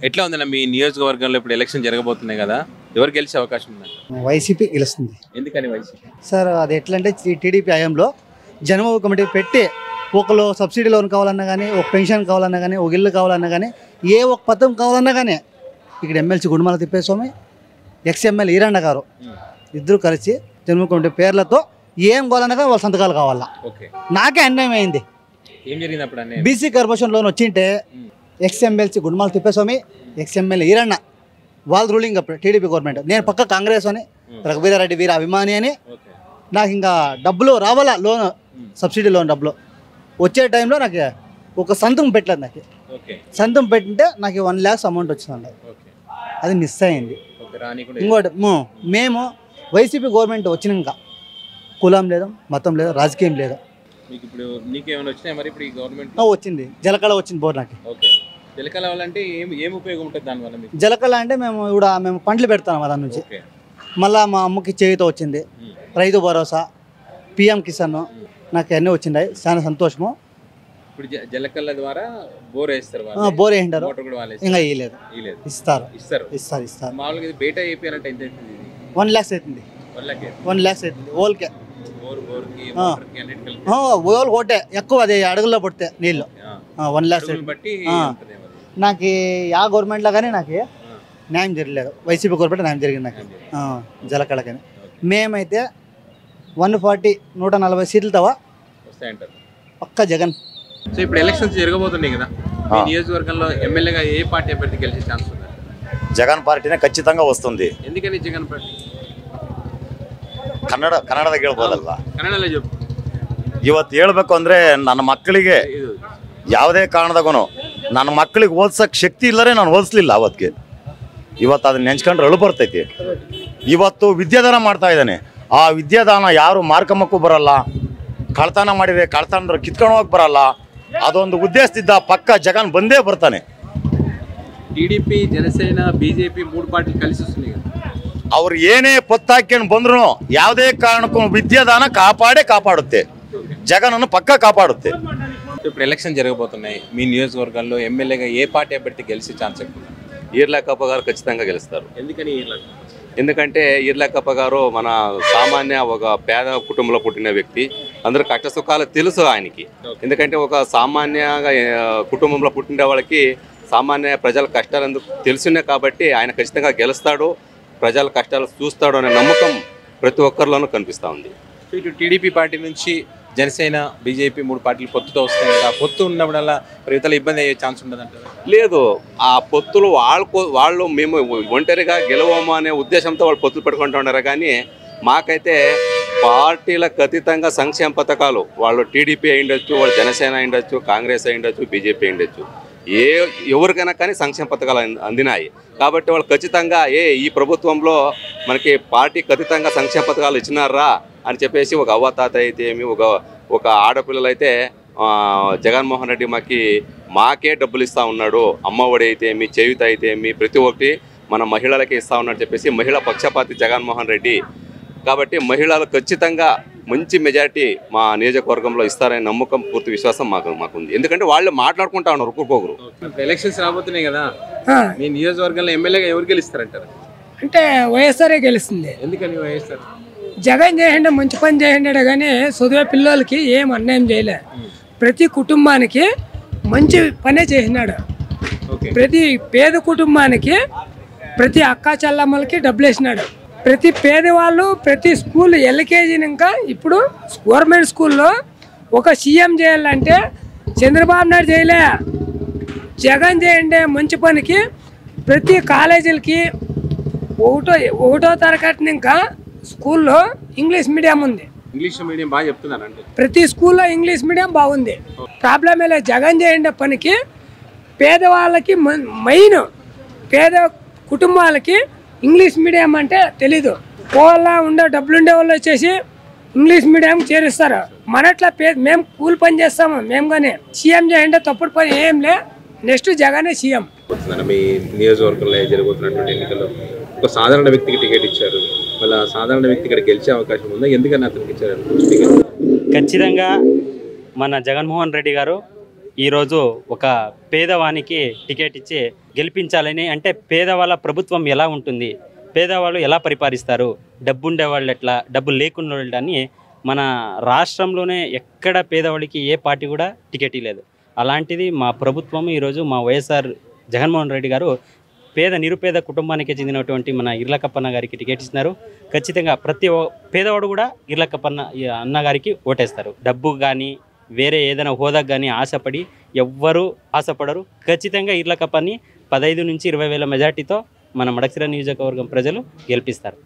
ఎట్లా ఉందన్న మీ నియోజకవర్గంలో ఇప్పుడు ఎలక్షన్ జరగబోతున్నాయి కదా, ఎవరు గెలిచే అవకాశం ఉంది? వైసీపీ గెలుస్తుంది. ఎందుకని వైసీపీ? సార్ అది ఎట్లా అంటే టీడీపీ హయాంలో జనమభూమి కమిటీ పెట్టి ఒకళ్ళు సబ్సిడీ లోన్ కావాలన్నా కానీ, ఒక పెన్షన్ కావాలన్నా కానీ, ఒక ఇల్లు కావాలన్నా కానీ, ఏ ఒక పథకం కావాలన్నా కానీ ఇక్కడ ఎమ్మెల్సీ గుడిమాల తిప్పేస్వామి, ఎక్స్ఎమ్మెల్యే ఈరన్న గారు ఇద్దరు కలిసి జనమభూమి కమిటీ పేర్లతో ఏం కావాలన్నా కానీ వాళ్ళ సంతకాలు కావాలా. నాకే అన్యాయం అయింది. ఏం జరిగింది అప్పుడు? బీసీ కార్పొరేషన్ లోన్ వచ్చింటే ఎక్స్ఎమ్మెల్సీ గుడిమాల తిప్పేస్వామి, ఎక్స్ఎమ్మెల్యే ఈరన్న వాళ్ళ రూలింగ్ అప్పుడు టీడీపీ గవర్నమెంట్. నేను పక్క కాంగ్రెస్ అని, రఘువీరారెడ్డి వీర అభిమాని అని. నాకు ఇంకా డబ్బులు రావాలా, లోన్ సబ్సిడీ లోన్ డబ్బులు వచ్చే టైంలో నాకు ఒక సంతం పెట్టలేదు. నాకు సంతం పెట్టింటే నాకు 1 lakhs అమౌంట్ వచ్చిందండి. అది మిస్ అయింది. ఇంకోటి మేము వైసీపీ గవర్నమెంట్ వచ్చినాక కులం లేదు, మతం లేదు, రాజకీయం లేదు. వచ్చింది జలకళ వచ్చింది బోర్ నాకు. జలకళ అంటే ఏం ఉపయోగం ఉంటుంది దానివల్ల? జలకళ అంటే మేము పంటలు పెడతాం దాని నుంచి. మళ్ళీ మా అమ్మకి చేయుత వచ్చింది, రైతు భరోసా, పిఎం కిసాన్, నాకు అన్నీ వచ్చినాయి. చాలా సంతోషము. ఇప్పుడు జలకళ ద్వారా బోర్ వేస్తారు, బోర్ వేసింటారు, ఇంకా వేయలేదు. ఇస్తారు. మామూలుగా బేటా అయిపోయినట్టు ఎంత అవుతుంది? 1 lakhs అవుతుంది. 1 lakhs అవుతుంది ఓల్కే. ఓల్ ఒకటే ఎక్కువ, అది అడుగుల్లో పడితే నీళ్ళు 1 lakhs. నాకు ఆ గవర్నమెంట్లో కానీ నాకు న్యాయం జరగలేదు. వైసీపీ గవర్నమెంట్ న్యాయం జరిగింది నాకు జలకళకని. మేమైతే 140 సీట్లతో పక్క జగన్. సో ఇప్పుడు ఎలక్షన్స్ జరగబోతున్నాయి కదా, మీ నియోజకవర్గంలో ఎమ్మెల్యేగా ఏ పార్టీ అభ్యర్థి గెలిచే ఛాన్స్ ఉంది? జగన్ పార్టీనే ఖచ్చితంగా వస్తుంది. ఎందుకని జగన్ పార్టీ? ಕನ್ನಡದಾಗ ಹೇಳ್ಬೋದಲ್ವಾ? ಕನ್ನಡಲ್ಲೇ చెప్పు. ಇವತ್ತು ಹೇಳ್ಬೇಕು ಅಂದ್ರೆ ನನ್ನ ಮಕ್ಕಳಿಗೆ ಯಾವುದೇ ಕಾರಣದಾಗೂ ನನ್ನ ಮಕ್ಕಳಿಗೆ ಓದ್ಸಕ್ಕೆ ಶಕ್ತಿ ಇಲ್ಲರೆ ನಾನು ಓದಿಸ್ಲಿಲ್ಲ ಅವತ್ತಿಗೆ. ಇವತ್ತು ಅದನ್ನ ನೆಂಚ್ಕೊಂಡ್ರೆ ಅಳು ಬರ್ತೈತಿ. ಇವತ್ತು ವಿದ್ಯಾದಾನ ಮಾಡ್ತಾ ಇದ್ದಾನೆ. ಆ ವಿದ್ಯಾದಾನ ಯಾರು ಮಾರ್ಕಮ್ಮಕ್ಕೂ ಬರಲ್ಲ, ಕಳ್ತನ ಮಾಡಿದ್ರೆ ಕಳ್ತನ ಕಿತ್ಕೊಂಡು ಹೋಗಕ್ಕೆ ಬರಲ್ಲ. ಅದೊಂದು ಉದ್ದೇಶದಿಂದ ಪಕ್ಕ ಜಗನ್ ಬಂದೇ ಬರ್ತಾನೆ. టీడీపీ, జనసేన, బీజేపీ 3 పార్టీలు కలిసి వస్తున్నాయి కదా, ಅವ್ರು ಏನೇ ಪತ್ತಾಕೊಂಡು ಬಂದ್ರು ಯಾವುದೇ ಕಾರಣಕ್ಕೂ ವಿದ್ಯಾದಾನ ಕಾಪಾಡುತ್ತೆ. జగన్ పక్క కాపాడుతే. ఇప్పుడు ఎలక్షన్ జరగబోతున్నాయి, మీ నియోజకవర్గంలో ఎమ్మెల్యేగా ఏ పార్టీ అభ్యర్థి గెలిచే ఛాన్స్ ఎక్కువ? ఈర్లకప్ప గారు ఖచ్చితంగా గెలుస్తారు. ఎందుకని? ఎందుకంటే ఈర్లకప్ప గారు మన సామాన్య ఒక పేద కుటుంబంలో పుట్టిన వ్యక్తి. అందరూ కష్ట సుఖాలు తెలుసు ఆయనకి. ఎందుకంటే ఒక సామాన్యంగా కుటుంబంలో పుట్టిన వాళ్ళకి సామాన్య ప్రజల కష్టాలు ఎందుకు తెలుసున్నాయి కాబట్టి ఆయన ఖచ్చితంగా గెలుస్తాడు, ప్రజల కష్టాలు చూస్తాడు అనే నమ్మకం ప్రతి ఒక్కరిలోనూ కనిపిస్తూ ఉంది. ఇటు టీడీపీ పార్టీ నుంచి జనసేన, బీజేపీ 3 పార్టీలు పొత్తుతో వస్తాయి కదా, పొత్తు ఉన్నప్పుడల్లా ఇతర ఇబ్బంది అయ్యే ఛాన్స్ ఉండదంటారా? లేదు, ఆ పొత్తులు వాళ్ళు మేము ఒంటరిగా గెలవము అనే ఉద్దేశంతో వాళ్ళు పొత్తులు పెట్టుకుంటూ ఉన్నారు. కానీ మాకైతే పార్టీలకు అతీతంగా సంక్షేమ పథకాలు, వాళ్ళు టీడీపీ అయ్యుండొచ్చు, వాళ్ళు జనసేన అయ్యుండొచ్చు, కాంగ్రెస్ అయ్యుండొచ్చు, బీజేపీ అయ్యుండొచ్చు, ఎవరికైనా కానీ సంక్షేమ పథకాలు అందినాయి. కాబట్టి వాళ్ళు ఖచ్చితంగా ఈ ప్రభుత్వంలో మనకి పార్టీకి అతీతంగా సంక్షేమ పథకాలు ఇచ్చినారా అని చెప్పేసి ఒక అవ్వతాత అయితే ఏమి, ఒక ఆడపిల్లలు అయితే జగన్మోహన్ రెడ్డి మాకే డబ్బులు ఇస్తూ ఉన్నాడు, అమ్మఒడి అయితే ఏమి, చేయూత అయితే ఏమి, ప్రతి ఒక్కటి మన మహిళలకి ఇస్తూ ఉన్నాడు చెప్పేసి మహిళా పక్షపాతి జగన్మోహన్ రెడ్డి. కాబట్టి మహిళలు ఖచ్చితంగా మంచి మెజారిటీ మా నియోజకవర్గంలో ఇస్తారనే నమ్మకం, పూర్తి విశ్వాసం మాకుంది. ఎందుకంటే వాళ్ళు మాట్లాడుకుంటా ఉన్నారు ఒక్కొక్కరు. ఎలక్షన్స్ రాబోతున్నాయి కదా, మీ నియోజకవర్గంలో ఎమ్మెల్యేగా ఎవరు గెలుస్తారంటారు? అంటే వైఎస్ఆర్ఏ గెలుస్తుంది. ఎందుకని వైఎస్ఆర్? జగన్ చేయండి మంచి పని చేయండి కానీ చదివే పిల్లలకి ఏం అన్యాయం చేయలే. ప్రతి కుటుంబానికి మంచి పనే చేసినాడు. ప్రతి పేద కుటుంబానికి, ప్రతి అక్కా చెల్లమ్మలకి డబ్బులు వేసినాడు. ప్రతి పేదవాళ్ళు ప్రతి స్కూల్ ఎల్కేజీ ఇంకా ఇప్పుడు గవర్నమెంట్ స్కూల్లో ఒక సీఎం చేయాలంటే చంద్రబాబు నాయుడు చేయలే, జగన్ చేయండి మంచి పనికి. ప్రతి కాలేజీలకి ఒకటో తరగతి ఇంకా స్కూల్లో ఇంగ్లీష్ మీడియం ఉంది. ఇంగ్లీష్ మీడియం బాగా చెప్తున్నారండి. ప్రతి స్కూల్లో ఇంగ్లీష్ మీడియం బాగుంది. ప్రాబ్లమే లేదు. జగన్ చేయండి పనికి పేదవాళ్ళకి మెయిన్, పేద కుటుంబాలకి ఇంగ్లీష్ మీడియం అంటే తెలీదు. పోవాలా డబ్బులు ఉండే వాళ్ళు వచ్చేసి ఇంగ్లీష్ మీడియం చేరుస్తారు. మనట్లా మేము కూలి పని చేస్తాము. మేము కానీ సీఎం చేయండి తప్పుడు పని ఏం లే. నెక్స్ట్ జగనే సీఎం. మీ నియోజకవర్గంలో జరుగుతున్నటువంటి ఎన్నికల్లో ఒక సాధారణ వ్యక్తికి టికెట్ ఇచ్చారు. మళ్ళీ సాధారణ వ్యక్తి ఇక్కడ గెలిచే అవకాశం ఉందా? ఎందుకని అతనికి ఇచ్చారు? ఖచ్చితంగా మన జగన్మోహన్ రెడ్డి గారు ఈరోజు ఒక పేదవానికి టికెట్ ఇచ్చి గెలిపించాలని, అంటే పేదవాళ్ళ ప్రభుత్వం ఎలా ఉంటుంది, పేదవాళ్ళు ఎలా పరిపాలిస్తారు, డబ్బు ఉండేవాళ్ళు ఎట్లా, డబ్బు లేకున్న వాళ్ళు అని మన రాష్ట్రంలోనే ఎక్కడ పేదవాళ్ళకి ఏ పార్టీ కూడా టికెట్ ఇవ్వలేదు. అలాంటిది మా ప్రభుత్వం ఈరోజు మా వైఎస్ఆర్ జగన్మోహన్ రెడ్డి గారు నిరుపేద కుటుంబానికి చెందినటువంటి మన ఇర్లకప్పన్న గారికి టికెట్ ఇస్తున్నారు. ఖచ్చితంగా ప్రతి పేదవాడు కూడా ఇర్లకప్పన్న అన్న గారికి ఓటేస్తారు. డబ్బు కానీ వేరే ఏదైనా హోదాకు కానీ ఆశపడి ఎవ్వరూ ఆశపడరు. ఖచ్చితంగా ఇర్లకప్పని 15 నుంచి 20 వేల మెజార్టీతో మన మడకశిర నియోజకవర్గం ప్రజలు గెలిపిస్తారు.